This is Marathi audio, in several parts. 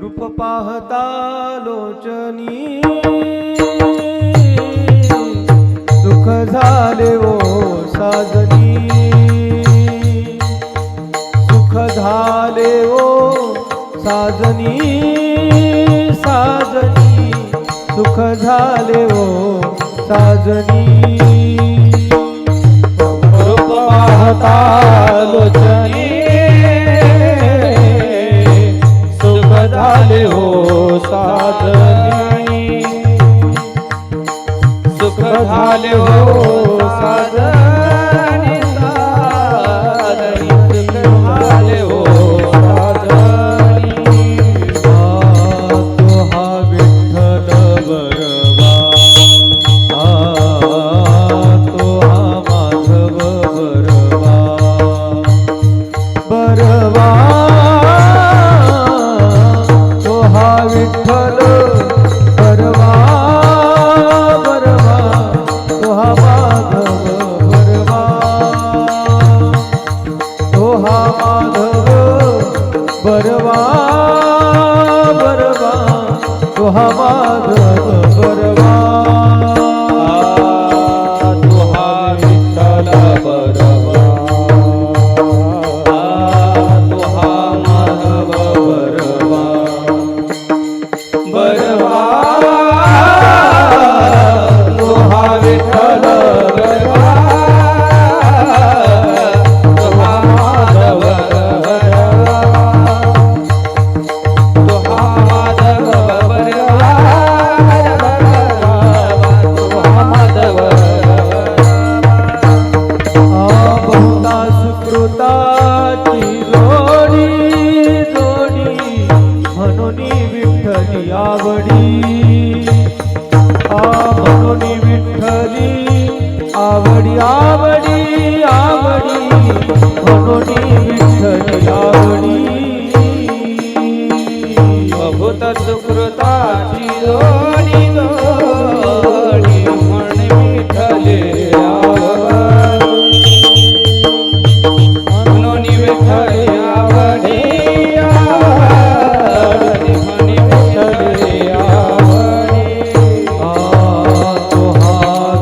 रूप पाहता लोचनी सुख झाले ओ साजनी सुख झाले ओ साजनी साजनी सुख झाले ओ साजनी रूप पाहता लोचनी सुख झाले हो साजनी सुख झाले हो साजनी साजनी सुख झाले हो साजनी तो हा विठ्ठल बरवा तो हा माधव बरवा बरवा तो हा विठ्ठल बरवा बरवा तो हा माधव बरवा तो हा माधव बरवा बरवा तो हा माधव बरवा तू हा विठ्ठल बरवा तू हा माधव बरवा बरवा तू हा विठ्ठल बरवा तू हा माधव बरवा तू हा माधव बरवा तू हा माधव बहुता सुकृताची जोडी जोडी म्हणून विठ्ठली आवडी म्हणून विठ्ठली आवडी आवडी आवडी म्हणून विठ्ठली आवडी बहुत सुकृताची जोडी जोडी म्हण विठ्ठले आवडी म्हणून विठ्ठले आवडी आवडी म्हण विठ्ठले आवडी तो हा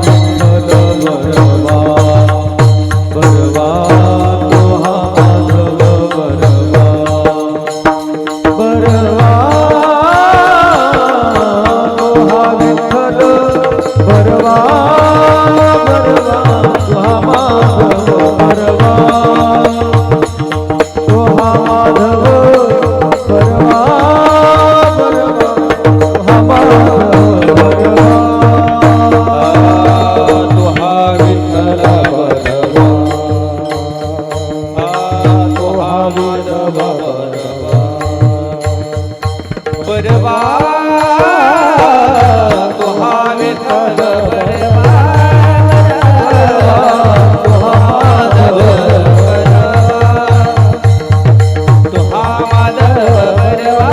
विठ्ठल बरवा बरवा तो हा माधव बरवा बरवा तो हा विठ्ठल बरवा बरवा तो हा माधव बरवा तो हा माधव बरवा बरवा तो हा माधव बरवा तू हा विठ्ठल बरवा तू हा माधव बरवा बरवा तू हा विठ्ठल बरवा तू हा माधव बरवा तू हा माधव बरवा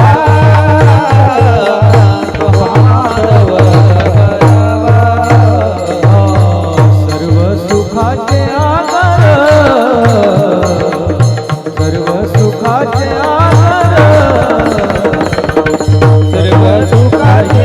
तू हा माधव बरवा सर्व सुखाचे आधार सर्व सुखाचे आधार सर्व सुखाची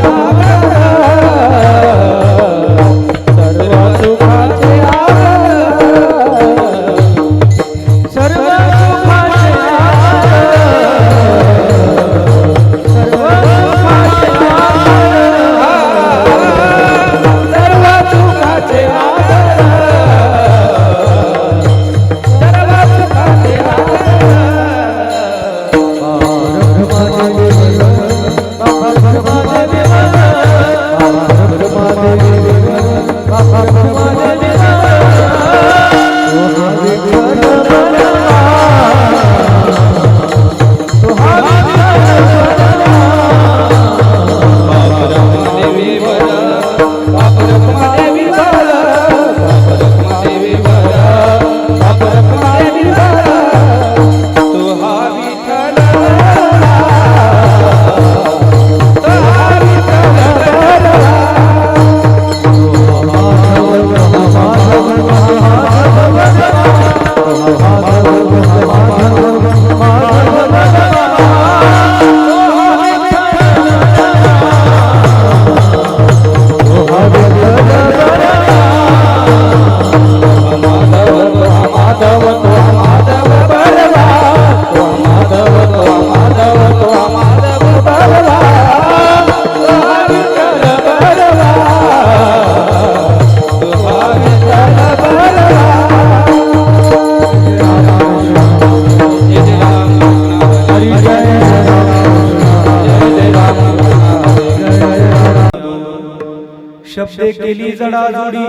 शब्दे केली जडाजोडी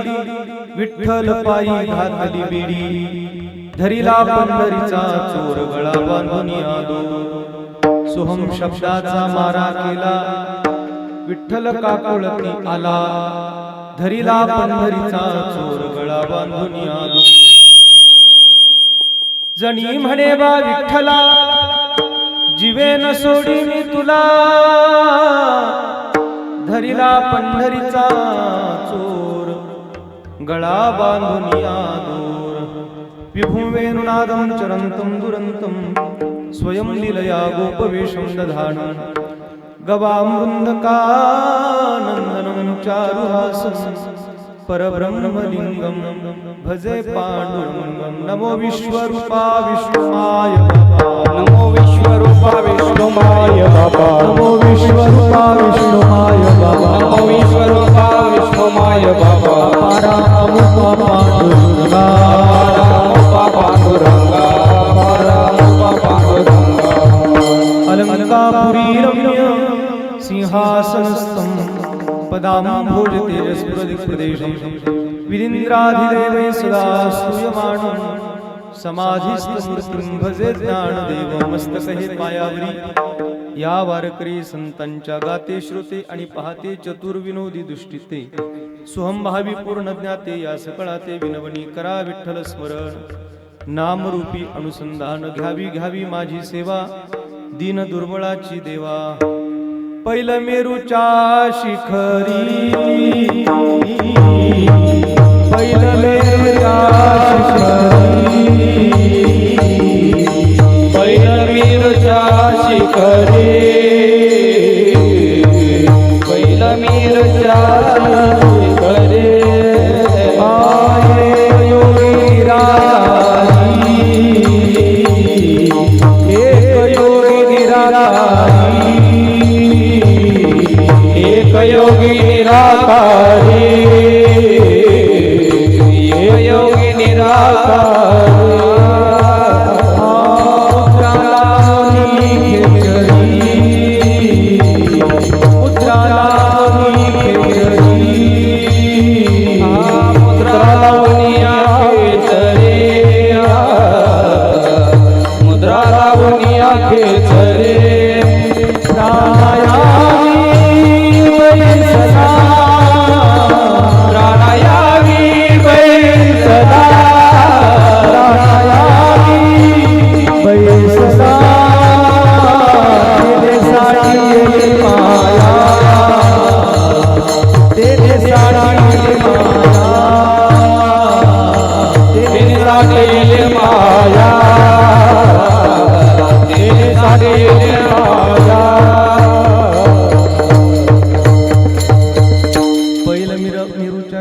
विठ्ठल पायी घातली बेडी धरिला पंढरीचा चोर गळा बांधून आलो सोहम शब्दाचा मारा केला विठ्ठल काकुळती आला धरिला पंढरीचा चोर गळा बांधून आलो जणी म्हणे बा विठ्ठला जीवेन सोडी मी तुला धरिला पंढरीचा चोर गळा बांधून दूर विभुं वेणुनादं चरन्तं दुरन्तं स्वयं लीलया गोपवेशं दधानं गवामृन्दकानन्दनं चारुहासं परब्रह्मलिङ्गं भजे पाण्डुरङ्गं नमो विश्वरूपा विष्णुमाय नमो विश्वरूपा विष्णुमाय बाबा नमो विश्वरूपा विष्णुमाय बाबा नमो विश्वरूपा विष्णुमाय बाबा पारामुपा पांडुरंगा पांडुरंगा पांडुरंगा अलंकापुरी रम्य सिंहासनस्थं पदाम्भोज तेजस्प्रदेशं विदिन्द्राधिदेवै सदा स्तूयमानं समाधिस्थमूर्तिं भजे ज्ञानदेव मस्तकहे पायावरी या वारकरी संतांच्या गाते श्रोते आणि पाहते चतुर्विनोदी दृष्टीते सुहंभावी पूर्ण ज्ञाते या सकळाते विनवणी करा विठ्ठल स्मरण नामरूपी अनुसंधान घ्यावी घ्यावी माझी सेवा दीन दुर्बळाची देवा पैल मेरूच्या शिखरी पैल मेरूच्या शिखरी पैलमीरच्या शिखरे पैलमीरच्या शिखरे आये योगी राजी एक योगी निराकारी एक योगी निराकारी एक योगी निराकारी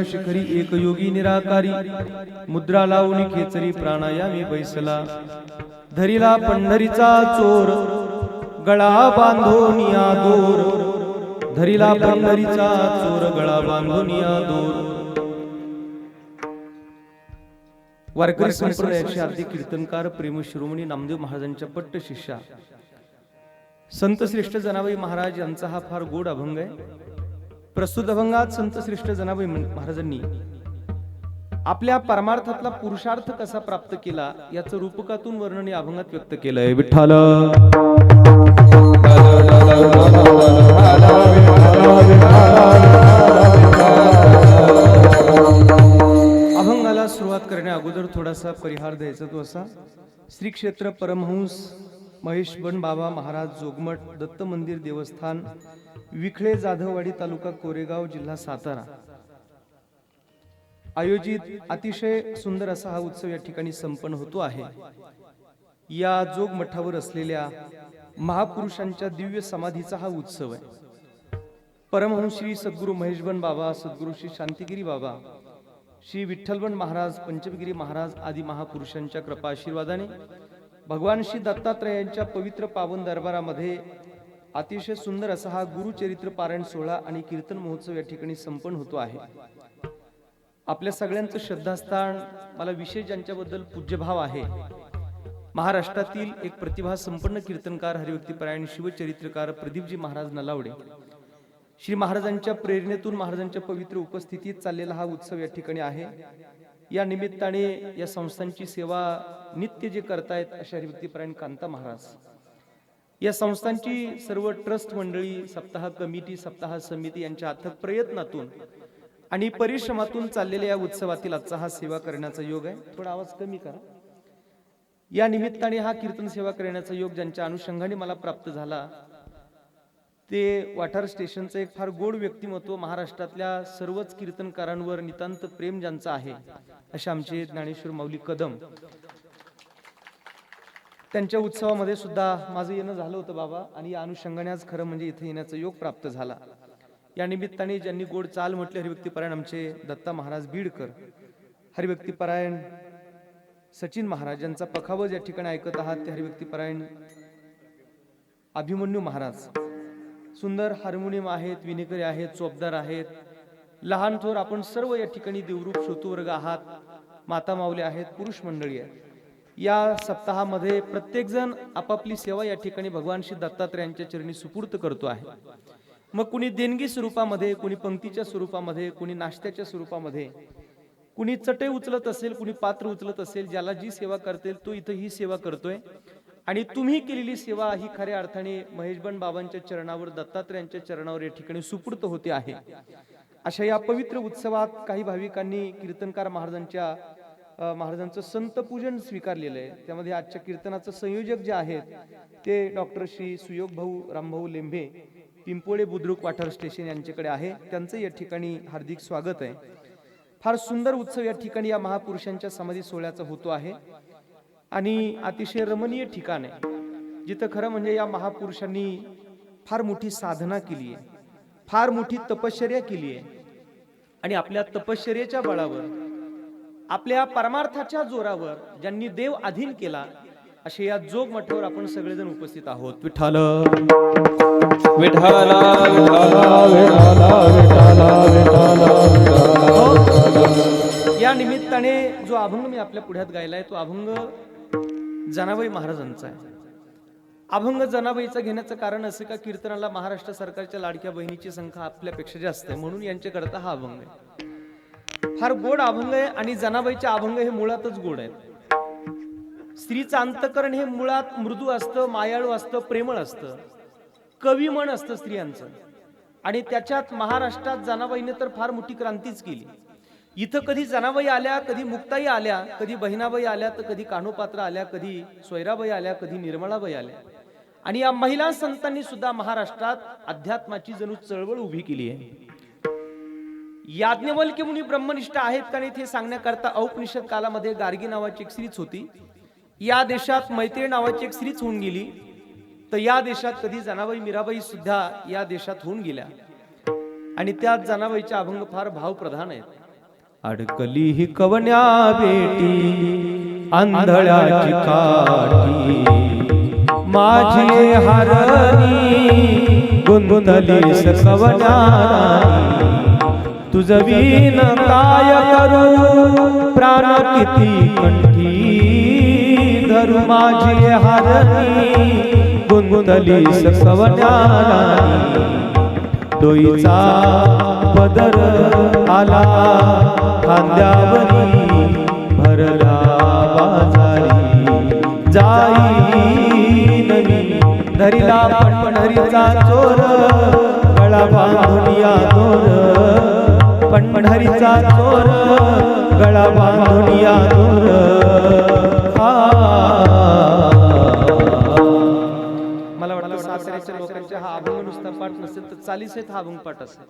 शिखरी एक योगी निराकारी मुद्रा लावून खेचरी प्राणायामी बैसला धरिला पंढरीचा चोर गळा बांधून दूर धरिला पंढरीचा चोर गळा बांधून दूर वारकरी संप्रदायाचे आद्य कीर्तनकार प्रेम शिरोमणी नामदेव महाराजांच्या पट्ट शिष्या संत श्रेष्ठ जनाबाई महाराज यांचा हा फार गोड अभंग आहे। प्रस्तुत अभंगात संत श्रेष्ठ जनाबाई महाराजांनी आपल्या परमार्थातला पुरुषार्थ कसा प्राप्त केला याचं रूपकातून वर्णन या अभंगात व्यक्त केलंय। विठ्ठल अभंगाला सुरुवात करण्या अगोदर थोडासा परिहार द्यायचा तो असा, श्री क्षेत्र परमहंस महेश बन बाबा महाराज जोगमठ दत्त मंदिर देवस्थान विखळे जाधववाडी तालुका कोरेगाव जिल्हा सातारा आयोजित अतिशय सुंदर असा हा उत्सव या ठिकाणी संपन्न होतो आहे। या जोग मठावर असलेल्या महापुरुषांच्या दिव्य समाधीचा हा उत्सव आहे। परमहंस श्री सद्गुरु महेशबन बाबा, सद्गुरु श्री शांतिगिरी बाबा, श्री विठ्ठलबन महाराज, पंचमगिरी महाराज आदी महापुरुषांच्या कृपा आशीर्वादाने भगवान श्री दत्तात्रयांच्या पवित्र पावन दरबारामध्ये अतिशय सुंदर असा हा गुरुचरित्र पारायण सोहळा आणि कीर्तन महोत्सव या ठिकाणी संपन्न होतो आहे। आपल्या सगळ्यांचं श्रद्धास्थान, मला विशेष ज्यांच्याबद्दल पूज्यभाव आहे, महाराष्ट्रातील एक प्रतिभा संपन्न कीर्तनकार हरिभक्तीपरायण शिवचरित्रकार प्रदीपजी महाराज नलावडे श्री महाराजांच्या प्रेरणेतून महाराजांच्या पवित्र उपस्थितीत चाललेला हा उत्सव या ठिकाणी आहे. या निमित्ताने या संस्थांची सेवा नित्य जे करतायत अशा हरिभक्तीपरायण कांता महाराज, या संस्थांची सर्व ट्रस्ट मंडळी, सप्ताह कमिटी, सप्ताह समिती यांच्या अथक प्रयत्नातून आणि परिश्रमातून चाललेल्या या उत्सवातील आजचा हा सेवा करण्याचा योग आहे. थोडा आवाज कमी करा. या निमित्ताने हा कीर्तन सेवा करण्याचा योग ज्यांच्या अनुषंगाने मला प्राप्त झाला ते वाठार स्टेशनचं एक फार गोड व्यक्तिमत्व, महाराष्ट्रातल्या सर्वच कीर्तनकारांवर नितांत प्रेम ज्यांचं आहे असे आमचे ज्ञानेश्वर माऊली कदम. त्यांच्या उत्सवामध्ये सुद्धा माझं येणं झालं होतं बाबा, आणि या अनुषंगाने आज खरं म्हणजे इथे येण्याचा योग प्राप्त झाला. या निमित्ताने ज्यांनी गोड चाल म्हटले हरिभक्तीपरायण आमचे दत्ता महाराज बीडकर, हरिभक्तीपरायण सचिन महाराज यांचा पखावज या ठिकाणी ऐकत आहात, ते हरिभक्तीपरायण अभिमन्यू महाराज. सुंदर हार्मोनियम आहेत, विनेकरी आहेत, चोपदार आहेत, लहान थोर आपण सर्व या ठिकाणी देवरूप श्रोतृवर्ग आहात, माता माऊली आहेत, पुरुष मंडळी आहेत. या सप्ताहामध्ये प्रत्येक जण आपापली सेवा या ठिकाणी भगवान श्री दत्तात्रयांच्या चरणी सुपूर्त करतो आहे. मग कुणी देणगी स्वरूपामध्ये, कुणी पंक्तीच्या स्वरूपामध्ये, कुणी नाश्त्याच्या स्वरूपामध्ये, कुणी चटई उचलत असेल, कुणी पात्र उचलत असेल, ज्याला जी सेवा करतील तो इथं ही सेवा करतोय. आणि तुम्ही केलेली सेवा ही खऱ्या अर्थाने महेशबन बाबांच्या चरणावर, दत्तात्रयांच्या चरणावर या ठिकाणी सुपूर्त होते आहे. अशा या पवित्र उत्सवात काही भाविकांनी कीर्तनकार महाराजांचं संत पूजन स्वीकारलेलं आहे. त्यामध्ये आजच्या कीर्तनाचं संयोजक जे आहेत ते डॉक्टर श्री सुयोग भाऊ रामभाऊ लेंभे, पिंपोळे बुद्रुक वाठार स्टेशन यांच्याकडे आहे. त्यांचं या ठिकाणी हार्दिक स्वागत आहे. फार सुंदर उत्सव या ठिकाणी या महापुरुषांच्या समाधी सोहळ्याचा होतो आहे आणि अतिशय रमणीय ठिकाण आहे, जिथं खरं म्हणजे या महापुरुषांनी फार मोठी साधना केली आहे, फार मोठी तपश्चर्या केली आहे. आणि आपल्या तपश्चर्याच्या बळावर, आपल्या परमार्थाच्या जोरावर ज्यांनी देव अधीन केला, असे या जोग मठावर आपण सगळेजण उपस्थित आहोत. विठ्ठल विठ्ठल या निमित्ताने जो अभंग मी आपल्या पुढ्यात गायलाय तो अभंग जनाबाई महाराजांचा आहे. अभंग जनाबाईचा घेण्याचं कारण असं का कीर्तनाला महाराष्ट्र सरकारच्या लाडक्या बहिणीची संख्या आपल्यापेक्षा जास्त आहे, म्हणून यांच्याकरता हा अभंग आहे. फार गोड अभंग आहे आणि जनाबाईचे अभंग हे मुळातच गोड आहेत. स्त्रीचं अंतकरण हे मुळात मृदू असतं, मायाळू असतं, प्रेमळ असतं, कवी मन असतं स्त्रियांचं. आणि त्याच्यात महाराष्ट्रात जनाबाईने तर फार मोठी क्रांतीच केली. इथं कधी जनाबाई आल्या, कधी मुक्ताई आल्या, कधी बहिणाबाई आल्या, तर कधी कान्होपात्रा आल्या, कधी सोयराबाई आल्या, कधी निर्मळाबाई आल्या. आणि या महिला संतांनी सुद्धा महाराष्ट्रात अध्यात्माची जणू चळवळ उभी केली आहे. याज्ञवल्क्य मुनी ब्रह्मनिष्ठ आहेत का नाही ते सांगण्याकरता औपनिषद कालामध्ये गार्गी नावाची एक स्त्रीच होती. या देशात मैत्री नावाची एक स्त्रीच होऊन गेली. तर या देशात कधी जनाबाई मीराबाई सुद्धा या देशात होऊन गेल्या. आणि त्यात जनाबाईचे अभंग फार भावप्रधान आहेत. अडकली ही कवन्या बेटी आंधळ्याची काठी, माझी हरणी गुंतली सकवन्या, तुझ वीन काय करू प्राण किती कंठी धरू, माझी हरणी गुंतली सकवन्या, डोईचा पदर आला खांद्यावरी भरला बाजारी, जाई नवी धरिला पंढरीचा चोर, गळा बांधुनिया दोर, पंढरीचा चोर गळा बांधुनिया दोर. मला वाटतं सासऱ्याच्या लोकांच्या हा अभंग नुसता पाठ नसेल तर 40 हा अभंग पाठ असेल.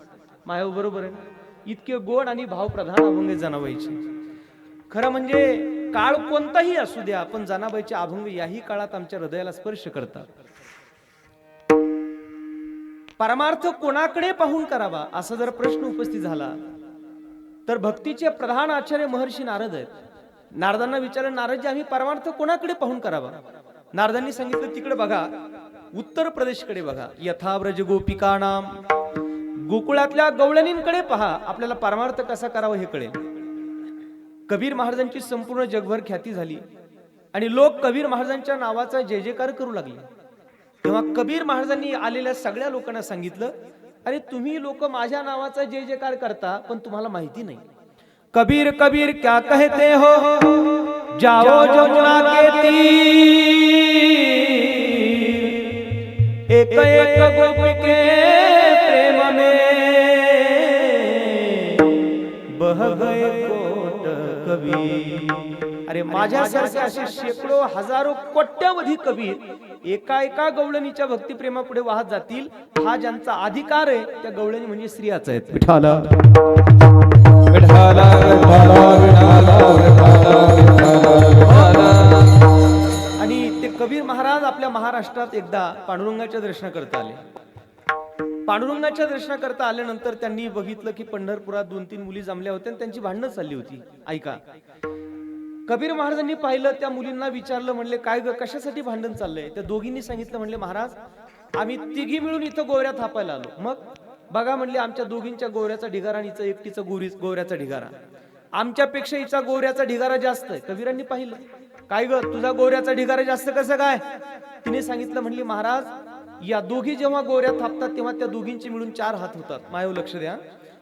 माझ्या बरोबर आहे. इतके गोड आणि भावप्रधान अभंग जनाबाईचे. खरं म्हणजे काळ कोणताही असू द्या, पण जनाबाईचे अभंग याही काळात आमच्या हृदयाला स्पर्श करतात. परमार्थ कोणाकडे पाहून करावा असा जर प्रश्न उपस्थित झाला तर भक्तीचे प्रधान आचार्य महर्षी नारद आहेत. नारदांना विचारलं, नारदजी आम्ही परमार्थ कोणाकडे पाहून करावा? नारदांनी सांगितलं, तिकडे बघा, उत्तर प्रदेशकडे बघा. यथा व्रज गोपिका नाम, गोकुळातल्या गवळणींकडे पहा, आपल्याला परमार्थ कसा करावा हे कळेल. कबीर महाराजांची संपूर्ण जगभर ख्याती झाली आणि लोक कबीर महाराजांच्या नावाचा जय जयकार करू लागले. तेव्हा कबीर महाराजांनी आलेल्या सगळ्या लोकांना सांगितलं, अरे तुम्ही लोक माझ्या नावाचा जय जयकार करता पण तुम्हाला माहिती नाही. कबीर कबीर क्या कहते हो, जाओ जमुना के तीर, एक एक गोपी के प्रेम में बह गए कोट कबीर. अरे माझ्यासारखे असे शेकडो हजारो कोट्यावधी कबीर एका एका गवळणीच्या भक्तिप्रेमापुढे वाहत जातील. हा ज्यांचा अधिकार आहे त्या गवळणी म्हणजे स्त्रियाच आहेत. विठाला विठाला विठाला विठाला विठाला. आणि ते कबीर महाराज आपल्या महाराष्ट्रात एकदा पांडुरंगाच्या दर्शनाकरता आले. पांडुरंगाच्या दर्शनाकरता आल्यानंतर त्यांनी बघितलं की पंढरपुरात 2-3 मुली जमल्या होत्या आणि त्यांची भांडणं चालली होती. ऐका, कबीर महाराजांनी पाहिलं, त्या मुलींना विचारलं, म्हणले काय ग, कशासाठी भांडण चाललंय? त्या दोघींनी सांगितलं, म्हणले महाराज आम्ही तिघी मिळून इथं गोवऱ्या थापायला आलो. मग बघा म्हणले, आमच्या दोघींच्या गोवऱ्याचा ढिगारा आणि हिचं एकटीचा गोवऱ्याचा ढिगारा, आमच्यापेक्षा हिचा गोवऱ्याचा ढिगारा जास्त आहे. कबीरांनी पाहिलं, काय ग तुझा गोवऱ्याचा ढिगारा जास्त कसं काय? तिने सांगितलं, म्हणली महाराज या दोघी जेव्हा गोवऱ्या थापतात तेव्हा त्या दोघींची मिळून 4 हात होतात. मायव लक्ष द्या,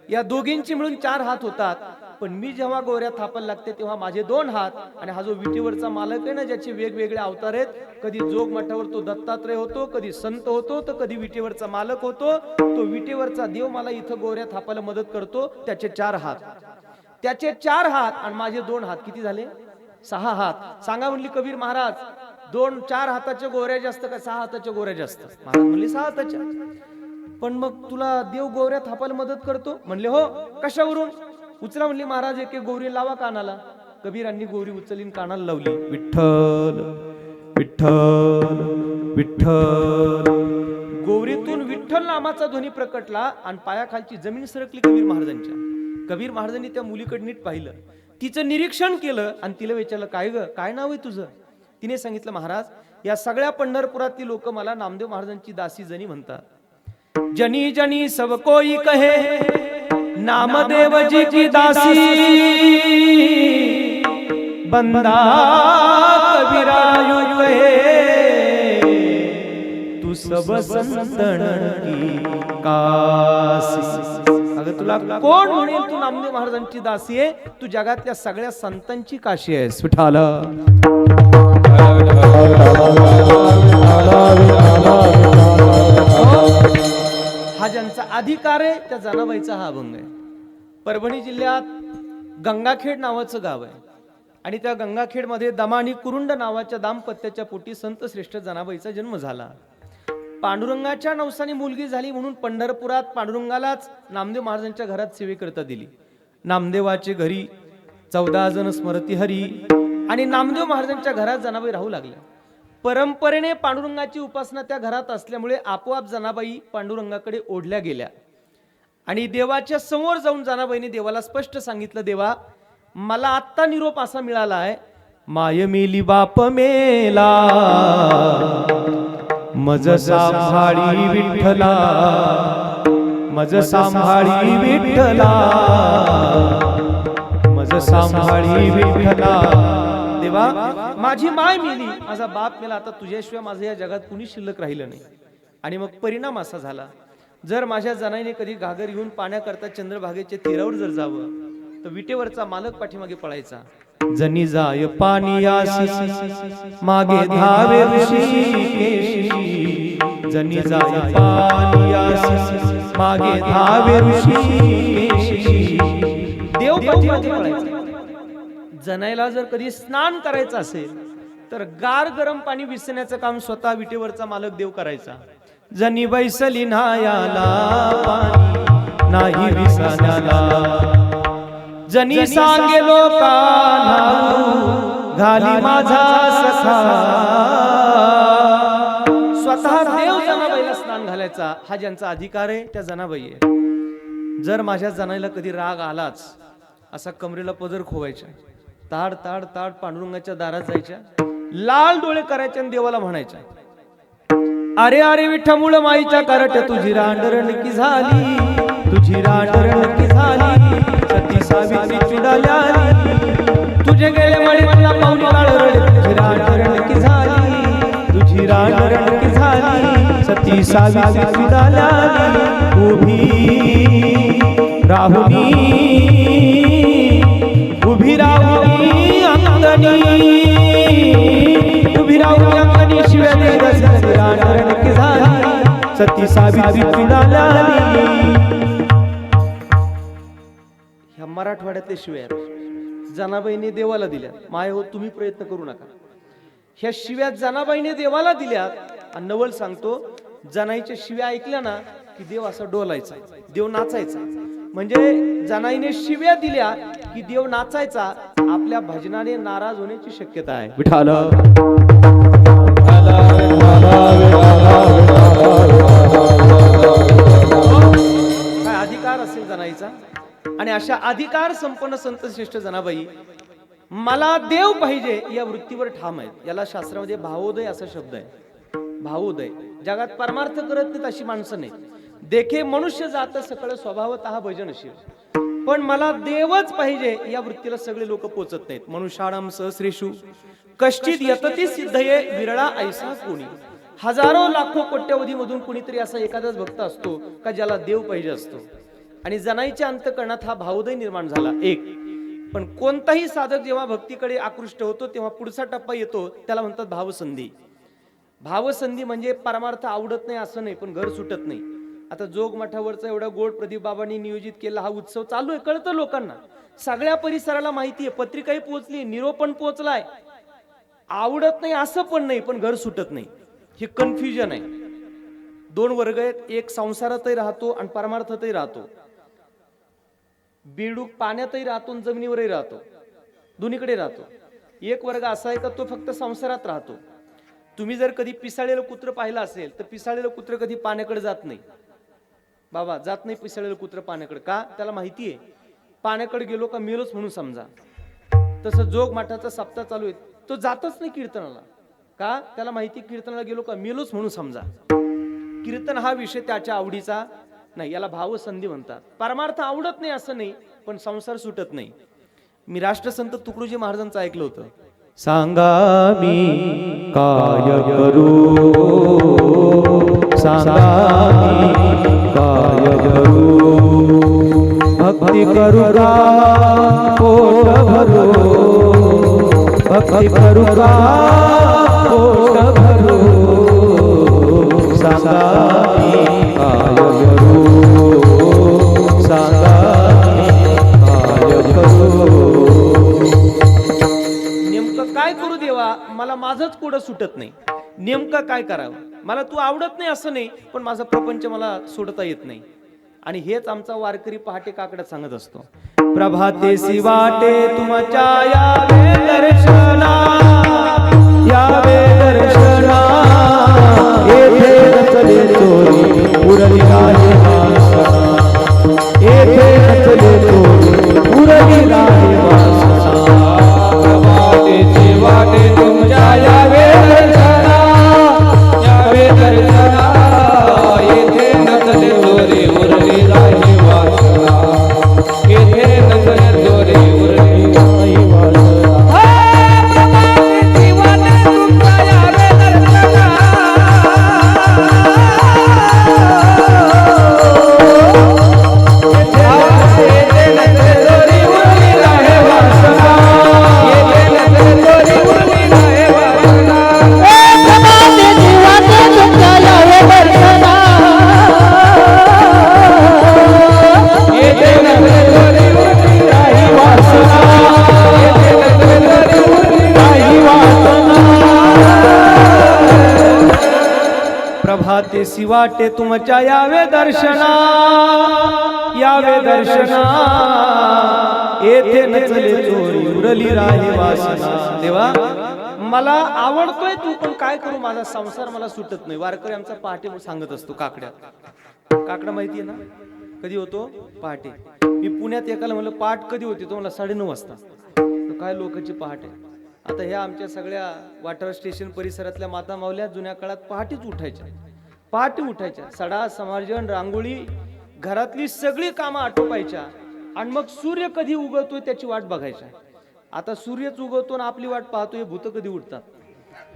या दोघींची मिळून 4 हात होतात. पण मी जेव्हा गोवऱ्या थापायला लागते तेव्हा माझे 2 हात. आणि हा जो विटेवरचा मालक आहे ना, ज्याचे वेगवेगळे अवतार आहेत, कधी जोग मठावर तो दत्तात्रय होतो, कधी संत होतो, तर कधी विटेवरचा मालक होतो. तो विटेवरचा देव मला इथं गोवऱ्या थापायला मदत करतो. त्याचे 4 हात, त्याचे 4 हात आणि माझे 2 हात, किती झाले? 6 हात. सांगा म्हणली कबीर महाराज, 4 हाताच्या गोवऱ्या जास्त का 6 हाताच्या गोवऱ्या जास्त? महाराज म्हणले 6 हाताच्या. पण मग तुला देव गोवऱ्या थापायला मदत करतो? म्हणले हो. कशावरून? उचला म्हणली महाराज, एक एक गोवरी लावा कानाला. कबीरांनी गोवरी उचलीन कानाला लावली. विठ्ठल विठ्ठल विठ्ठल. गोवरीतून विठ्ठल नामाचा ध्वनी प्रकटला आणि पायाखालची जमीन सरकली कबीर महाराजांच्या. कबीर महाराजांनी त्या मुलीकडे नीट पाहिलं, तिचं निरीक्षण केलं आणि तिला विचारलं, काय ग, काय नाव आहे तुझं? तिने सांगितलं, महाराज या सगळ्या पंढरपुरातील लोक मला नामदेव महाराजांची दासी जनी म्हणतात. जनी जनी सब कोई कहे नामदेव जी की दासी, बंदा कबीरा यूं कहे तू सब संतन की काशी. अगं तुला कोण म्हणेल तू नामदेव महाराजांची दासी आहे? तू जगातल्या सगळ्या संतांची काशी आहेस. विठाला हा ज्यांचा अधिकार आहे त्या जनाबाईचा हा अभंग आहे. परभणी जिल्ह्यात गंगाखेड नावाचं गाव आहे आणि त्या गंगाखेड मध्ये दमा आणि कुरुंड नावाच्या दाम्पत्याच्या पोटी संत श्रेष्ठ जनाबाईचा जन्म झाला. पांडुरंगाच्या नवसाने मुलगी झाली म्हणून पंढरपुरात पांडुरंगालाच नामदेव महाराजांच्या घरात सेवेकरता दिली. नामदेवाचे घरी 14 जण स्मरती हरी आणि नामदेव महाराजांच्या घरात जनाबाई राहू लागल्या. परंपरेने पांडुरंगाची उपासना त्या घरात असल्यामुळे आपोआप जनाबाई पांडुरंगाकडे ओढल्या गेल्या आणि देवाच्या समोर जाऊन जनाबाईने देवाला स्पष्ट सांगितलं, देवा मला आत्ता निरोप असा मिळाला आहे, माय मेली बाप मेला मज सांभाळी विठ्ठला, मज सांभाळी विठ्ठला, मज सांभाळी विठ्ठला. देवा माझी माय मेली, माझा बाप मेला, आता तुझ्याशिवाय माझं या जगात कुणी शिल्लक राहिलं नाही. आणि मग परिणाम असा झाला, जर माझ्या जनाईने कधी घागर घेऊन पाण्याकरता चंद्रभागेच्या तीरावर जर जावं तर विटेवरचा मालक पाठीमागे पळायचा. जनी जाय पानियासी मागे धावे ऋषिकेशी, जनी जाय पानियासी मागे धावे ऋषिकेशी. देव पाठीमागे पळायचा. जनाईला जर कधी स्नान करायचं असेल तर गार गरम पाणी विसरण्याचं काम स्वतः विटेवरचा मालक देव करायचा. जनी बैसली नायाला पाणी नाही विसरण्याला, जनी सांगे लोकांना घाली माझा सखा. स्वतः देव जनाबाईला स्नान घालायचा हा ज्यांचा अधिकार आहे त्या जनाबाई आहे. जर माझ्या जनाईला कधी राग आलाच असा कमरेला पदर खोवायचा, ताड ताड ताड पांडुरंगाच्या दारात जायच्या, लाल डोळे करायचे आणि देवाला म्हणायच्या, अरे अरे विठ्ठल माईच्या करट तुझी रांडरणकी झाली, तुझी रांडरणकी झाली, सती सावित्री चुडाल्याली, तुझे गेले मळे मला पाहुणी काळ रडे, तुझी रांडरणकी झाली, तुझी रांडरणकी झाली, सती सावित्री चुडाल्यानी उभी राहुनी अंगणी शिव्या देत रानकी झाली सती सावित्री चुडाल्यानी. ह्या मराठवाड्यातले शिव्या जनाबाईने देवाला दिल्या. माय हो तुम्ही प्रयत्न करू नका. ह्या शिव्या जनाबाईने देवाला दिल्या. आणि नवल सांगतो जनाईच्या शिव्या ऐकल्या ना की देव असा डोलायचा, देव नाचायचा. म्हणजे जनाईने शिव्या दिल्या की देव नाचायचा. आपल्या भजनाने नाराज होण्याची शक्यता आहे. विठाल काय अधिकार असेल जनाईचा. आणि अशा अधिकार संपन्न संत श्रेष्ठ जनाबाई मला देव पाहिजे या वृत्तीवर ठाम आहेत. याला शास्त्रामध्ये भावोदय असा शब्द आहे. भावोदय. जगात परमार्थ करत नाहीत अशी माणसं नाही. देखे मनुष्य जात सकळ स्वभावतः भजनशील. पण मला देवच पाहिजे या वृत्तीला सगळे लोक पोचत नाहीत. मनुष्याणम सहस्रेषु कष्टित यतती सिद्धये विरळा ऐसा कोणी. हजारो लाखो कोट्यवधी मधून कुणीतरी असा एखादाच भक्त असतो का ज्याला देव पाहिजे असतो. आणि जनाईच्या अंतकरणात हा भावोदय निर्माण झाला. एक पण कोणताही साधक जेव्हा भक्तीकडे आकृष्ट होतो तेव्हा पुढचा टप्पा येतो त्याला म्हणतात भावसंधी. भावसंधी म्हणजे परमार्थ आवडत नाही असं नाही पण घर सुटत नाही. आता जोग मठावरचा एवढा गोड प्रदीप बाबांनी नियोजित केला हा उत्सव चालू आहे. कळतं लोकांना, सगळ्या परिसराला माहिती आहे. पत्रिकाही पोहोचली, निरोपण पोहोचलाय. आवडत नाही असं पण नाही पण घर सुटत नाही. हे कन्फ्युजन आहे. दोन वर्ग आहेत. एक संसारातही राहतो आणि परमार्थातही राहतो. बेडूक पाण्यातही राहतो आणि जमिनीवरही राहतो. दोन्हीकडे राहतो. एक वर्ग असा आहे का तो फक्त संसारात राहतो. तुम्ही जर कधी पिसाळलेलं कुत्र पाहिलं असेल तर पिसाळलेलं कुत्र कधी पाण्याकडे जात नाही. बाबा जात नाही पिसाळलेलं कुत्र पाण्याकडे. का? त्याला माहिती आहे पाण्याकडे गेलो का मेलोच म्हणून समजा. तसं जोग मठाचा सप्ताह चालू आहे तो जातच नाही कीर्तनाला. का? त्याला माहिती कीर्तनाला गेलो का मेलोच म्हणून समजा. कीर्तन हा विषय त्याच्या आवडीचा नाही. याला भावसंधी म्हणतात. परमार्थ आवडत नाही असं नाही पण संसार सुटत नाही. मी राष्ट्रसंत तुकडोजी महाराजांचं ऐकलं होतं. सांगा मी काय करू, सांगा मी काय करू, भक्ती करू का पोट भरू, भक्ती करू का पोट भरू, सांगा मी काय करू, सांगा मी काय करू. काय करू देवा मला माझंच कुठं सुटत नाही. नेमकं काय करावं. मला तू आवडत नाही असं नाही पण माझा प्रपंच मला सोडता येत नाही. आणि हेच आमचा वारकरी पहाटे काकड्यात सांगत असतो. प्रभाते वाटे तुमच्या यावे दर्शना, यावे दर्शना, येथे नचले चोरी उरली आहे वासना, येथे नचले चोरी उरली आहे वासना. वाटे तुमच्या यावे दर्शना, यावे दर्शना, येथे नचले चोरी उरली राही वासना, येथे नचले चोरी उरली राही वासना. प्रभाते वाटे तुमच्या यावे दर्शना, येथे नचले चोरी उरली राही वासना, प्रभाते वाटे तुमच्या यावे दर्शना, यावे दर्शना, येथे नचले चोरी उरली राही वासना. देवा मला आवडतोय तू पण काय करू माझा संसार मला सुटत नाही. वारकरी आमचा पहाटे सांगत असतो. काकडा माहितीये ना कधी होतो? पहाटे. मी पुण्यात एकाला म्हणलं पहाट कधी होती? तो मला 9:30 वाजता. काय लोकांची पहाटे. आता ह्या आमच्या सगळ्या वॉटर स्टेशन परिसरातल्या माता मावल्या जुन्या काळात पहाटेच उठायच्या. पहाटे उठायच्या. सडा समार्जन रांगोळी घरातली सगळी कामं आटोपायच्या आणि मग सूर्य कधी उगवतोय त्याची वाट बघायच्या. आता सूर्यच उगवतो आणि आपली वाट पाहतोय भूत कधी उठतात.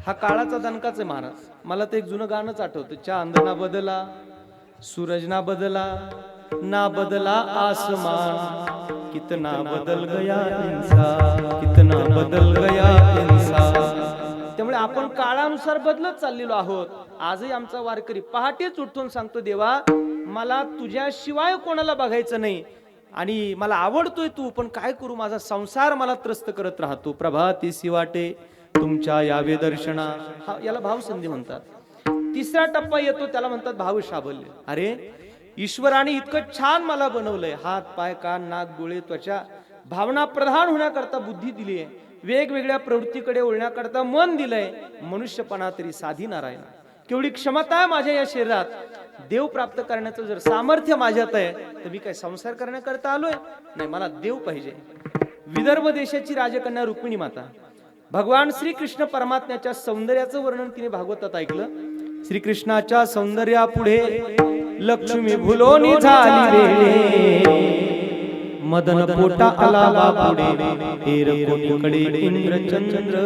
हा काळाचा दणकाच आहे महाराज. मला तर एक जुनं गाणंच आठवतं. चांदना बदला, सूरज ना बदला, ना बदला आसमान, कितना बदल गया इंसान, कितना बदल गया इंसान. त्यामुळे आपण काळानुसार बदलत चाललेलो आहोत. आजही आमचा वारकरी पहाटेच उठून सांगतो, देवा मला तुझ्याशिवाय कोणाला बघायचं नाही आणि मला आवडतोय तू, पण काय करू, माझा संसार मला त्रस्त करत राहतो. प्रभातीसी वाटे तुमच्या यावे दर्शना, याला भावसंधी म्हणतात. तिसरा टप्पा येतो, त्याला म्हणतात भाव शाबल्य. अरे ईश्वराने इतकं छान मला बनवलंय, हात पाय कान नाक डोळे त्वचा, भावना प्रधान होण्याकरता बुद्धी दिली आहे, वेगवेगळ्या प्रवृत्तीकडे वळण्याकरता मन दिलंय, मनुष्यपणा तरी साधी नारायण. केवढी क्षमता आहे माझ्या या शरीरात. देव प्राप्त करण्याचं जर सामर्थ्य माझ्यात आहे तर मी काय संसार करण्याकरता आलोय? नाही, मला देव पाहिजे. विदर्भ देशाची राजकन्या रुक्मिणी माता, भगवान श्रीकृष्ण परमात्म्याच्या सौंदर्याचं वर्णन तिने भागवतात ऐकलं. श्रीकृष्णाच्या सौंदर्यापुढे लक्ष्मी भुलोनी झाली रे, मदन पोटा आला बापुडे, हेर कोणीकडे इंद्र चंद्र.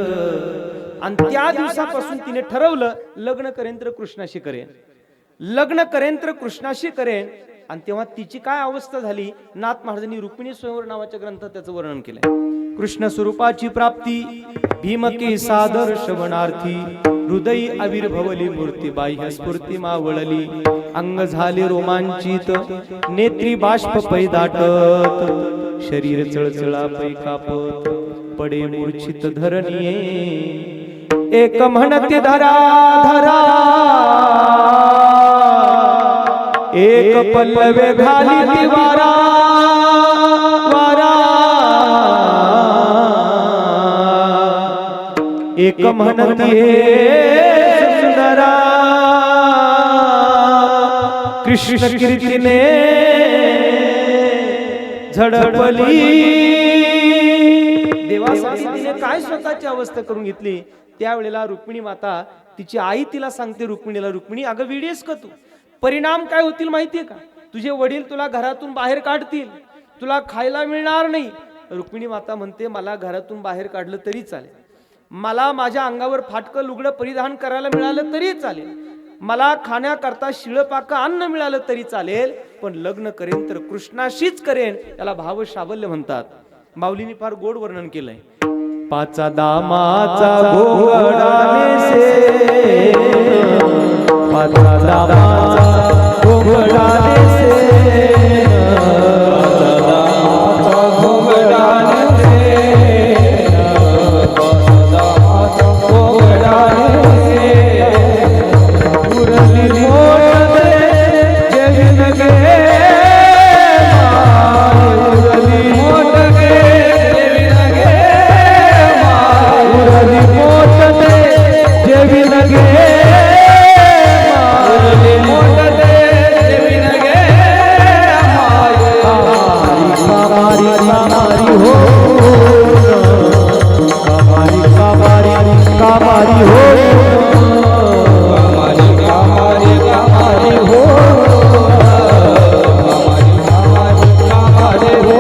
आणि त्या दिवसापासून तिने ठरवलं लग्न करेन तर कृष्णाशी करेन, लग्न करेन तर कृष्णाशी करेन. आणि तेव्हा तिची काय अवस्था झाली, नाथ महाराजांनी रुक्मिणी स्वयंवर नावाच्या ग्रंथात त्याचं वर्णन केलंय. कृष्ण स्वरूपाची प्राप्ती भीमके सादर श्रवणार्थी, हृदयी आविर्भवली मूर्ती, बाह्य स्फूर्ती मावळली, अंग झाले रोमांचित, नेत्री बाष्प पै दाटत, शरीर चळचळा पै कापत, पडे मूर्छित धरणीये, एक म्हणते धरा धरा, एक पल्लवे घाली दिवारा वारा, एक म्हणती सुंदरा, कृष्ण कीर्तीने झडपली. देवासाठी तिने काय स्वतःची अवस्था करून घेतली. त्यावेळेला रुक्मिणी माता, तिची आई तिला सांगते रुक्मिणीला, रुक्मिणी अगं वेडीस का तू, परिणाम काय होतील माहितीये का, तुझे वडील तुला घरातून बाहेर काढतील, तुला खायला मिळणार नाही. रुक्मिणी माता म्हणते मला घरातून बाहेर काढलं तरी चालेल, मला माझ्या अंगावर फाटकं लुगडं परिधान करायला मिळालं तरी चालेल, मला खाण्याकरता शिळपाक अन्न मिळालं तरी चालेल, पण लग्न करेन तर कृष्णाशीच करेन. त्याला भाव शाबल्य म्हणतात. माऊलीने फार गोड वर्णन केलंय. पाचा दामाचा घोंगडाने से, पाचा दामाचा घोंगडाने से, पाचा दामाचा घोंगडाने से, पाचा दामाचा घोंगडाने से, उरली मोठ दे जगन गे, उरली मोठ गे जगन गे, उरली मोठ दे जगन गे, उरली मोठ दे जगन गे, कामारी कामारी हो, कामारी कामारी कामारी हो, कामारी कामारी कामारी हो, कामारी कामारी हो,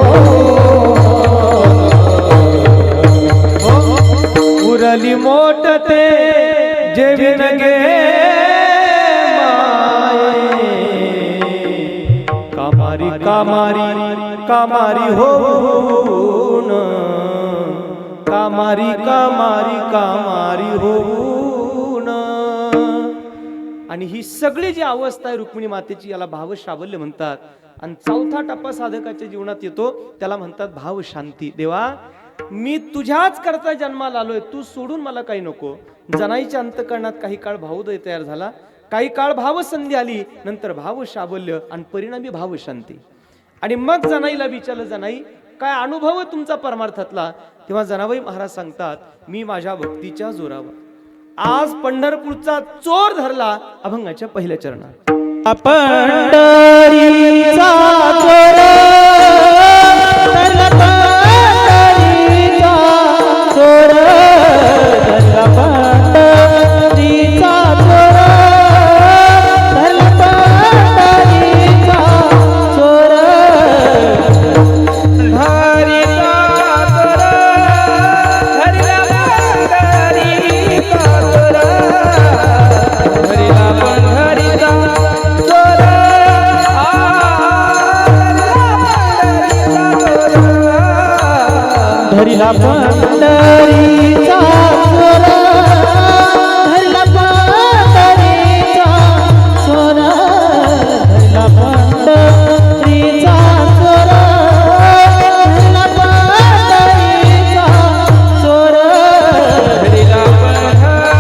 उरली मोठ ते जेविन गे माये, कामारी कामारी कामारी होऊन, कामारी कामारी कामारी होऊन. आणि ही सगळी जी अवस्था आहे रुक्मिणी मातेची, याला भाव शाबल्य म्हणतात. आणि चौथा टप्पा साधकाच्या जीवनात येतो, त्याला म्हणतात भाव शांती. देवा मी तुझ्याच करता जन्माला आलोय, तू सोडून मला काही नको. जनाईच्या अंतकरणात काही काळ भावोदय तयार झाला, काही काळ भावसंधी आली, नंतर भाव शाबल्य आणि परिणामी भाव शांती. आणि मग जनाईला विचारलं, जनाई काय अनुभव तुमचा परमार्थातला? तेव्हा जनाबाई महाराज सांगतात, मी माझ्या भक्तीच्या जोरावर आज पंढरपूरचा चोर धरला अभंगाच्या पहिल्या चरणात. पंढरीचा चोर धरला, पंढरीचा चोर धरला, पंढरीचा चोर धरला, पंढरीचा चोर हरीचा चोर धरला, पंढरीचा धरिला पंढरीचा चोर धरिला पंढरीचा चोर धरिला पंढरीचा चोर धरिला पंढरीचा चोर धरिला पंढरीचा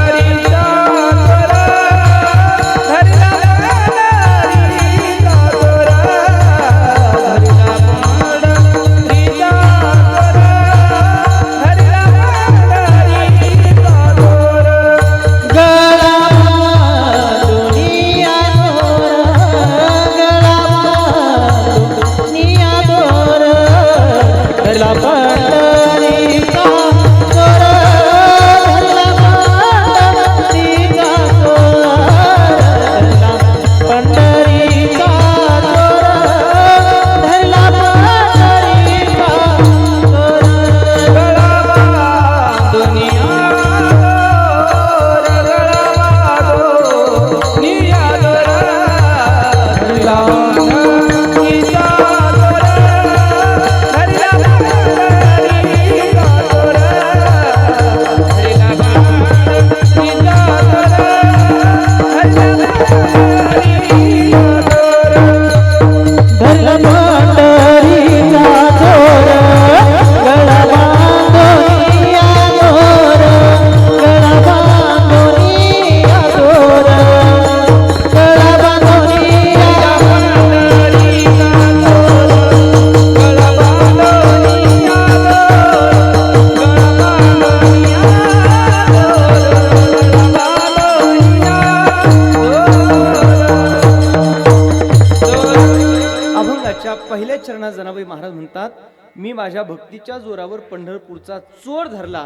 पहिल्या चरणात जनाबाई महाराज म्हणतात, मी माझ्या भक्तीच्या जोरावर पंढरपूरचा चोर धरला.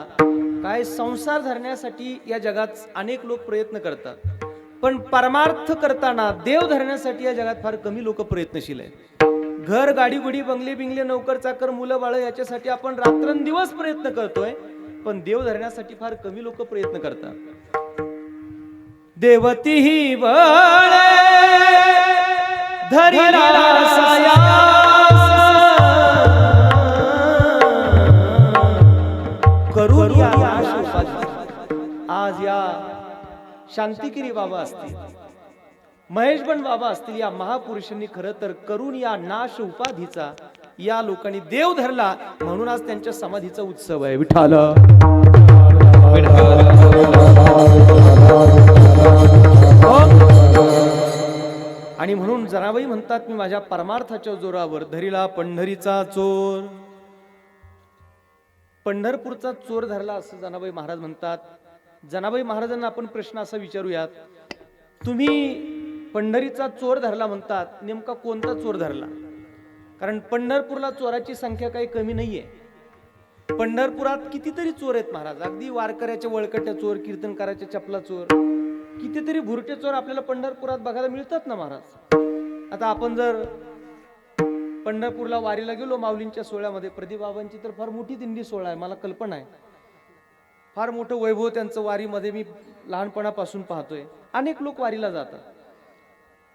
काय संसार धरण्यासाठी या जगात अनेक लोक प्रयत्न करतात, पण परमार्थ करताना देव धरण्यासाठी या जगात फार कमी लोक प्रयत्नशील आहेत. घर, गाडी, गुडी, बंगले बिंगले, नोकर चाकर, मुलं बाळ याच्यासाठी आपण रात्रंदिवस प्रयत्न करतोय, पण देव धरण्यासाठी फार कमी लोक प्रयत्न करतात. देवती ही बळ धरिला साया करून या नाश उपाधी. आज या शांतिगिरी बाबा असतील, महेशबन बाबा असतील, या महापुरुषांनी खरं तर करून या नाश उपाधीचा या लोकांनी देव धरला, म्हणून आज त्यांच्या समाधीचा उत्सव आहे. विठ्ठल आणि म्हणून जनाबाई म्हणतात, मी माझ्या परमार्थाच्या जोरावर धरिला पंढरीचा चोर. पंढरपूरचा चोर धरला असं जनाबाई महाराज म्हणतात. जनाबाई महाराजांना आपण प्रश्न असा विचारूयात, तुम्ही पंढरीचा चोर धरला म्हणतात, नेमका कोणता चोर धरला? कारण पंढरपूरला चोराची संख्या काही कमी नाहीये. पंढरपुरात कितीतरी चोर आहेत महाराज. अगदी वारकऱ्याच्या वळकट्या चोर, कीर्तनकाराच्या चपला चोर, कितीतरी भुरटे चोर आपल्याला पंढरपुरात बघायला मिळतात ना महाराज. आता आपण जर पंढरपूरला वारीला गेलो माऊलींच्या सोहळ्यामध्ये, प्रदीप बाबांची तर फार मोठी दिंडी सोहळा आहे, मला कल्पना आहे. फार मोठं वैभव त्यांचं वारीमध्ये मी लहानपणापासून पाहतोय. अनेक लोक वारीला जातात.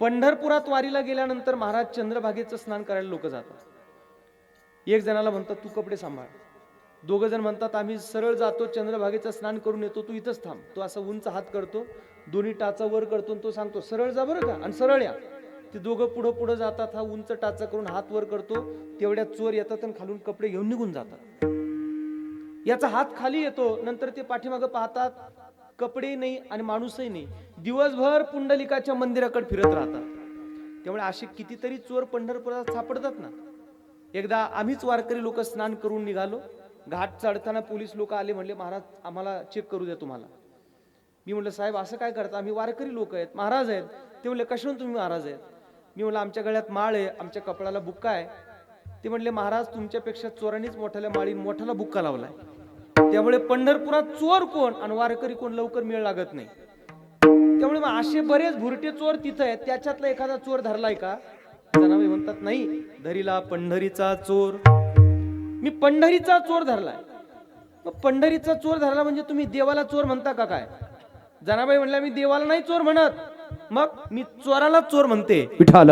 पंढरपुरात वारीला गेल्यानंतर महाराज चंद्रभागेचं स्नान करायला लोक जातात. एक जणाला म्हणतात तू कपडे सांभाळ, दोघं जण म्हणतात आम्ही सरळ जातो, चंद्रभागेचं स्नान करून येतो, तू इथंच थांब. तो असा उंच हात करतो, दोन्ही टाचा वर करतो, तो सांगतो सरळ जा बरं का, आणि सरळ या. ते दोघं पुढं पुढं जातात, हा उंच टाचा करून हात वर करतो, तेवढ्या चोर येतात आणि खालून कपडे घेऊन निघून जातात. याचा हात खाली येतो, नंतर ते पाठीमागं पाहतात, कपडे नाही आणि माणूसही नाही. दिवसभर पुंडलिकाच्या मंदिराकडे फिरत राहतात. त्यामुळे असे कितीतरी चोर पंढरपुरात सापडतात ना. एकदा आम्हीच वारकरी लोक स्नान करून निघालो, घाट चढताना पोलीस लोक आले, म्हणले महाराज आम्हाला चेक करू द्या तुम्हाला. मी म्हटलं साहेब असं काय करता, आम्ही वारकरी लोक आहेत, महाराज आहेत. ते म्हणले कशावरून तुम्ही महाराज आहेत? मी म्हणलं आमच्या गळ्यात माळ आहे, आमच्या कपड्याला बुक्का आहे. ते म्हणले महाराज तुमच्यापेक्षा चोरांनीच मोठ्याला माळी मोठ्याला बुक्का लावलाय. त्यामुळे पंढरपुरात चोर कोण आणि वारकरी कोण लवकर मेळ लागत नाही. त्यामुळे मग असे बरेच भुरटे चोर तिथं आहेत, त्याच्यातला एखादा चोर धरलाय का? जनाबाई म्हणतात नाही, धरिला पंढरीचा चोर. मी पंढरीचा चोर धरलाय. मग पंढरीचा चोर धरला म्हणजे तुम्ही देवाला चोर म्हणता का काय? जनाबाई म्हणल्या मी देवाला नाही चोर म्हणत, मग मी चोराला चोर म्हणते. विठ्ठल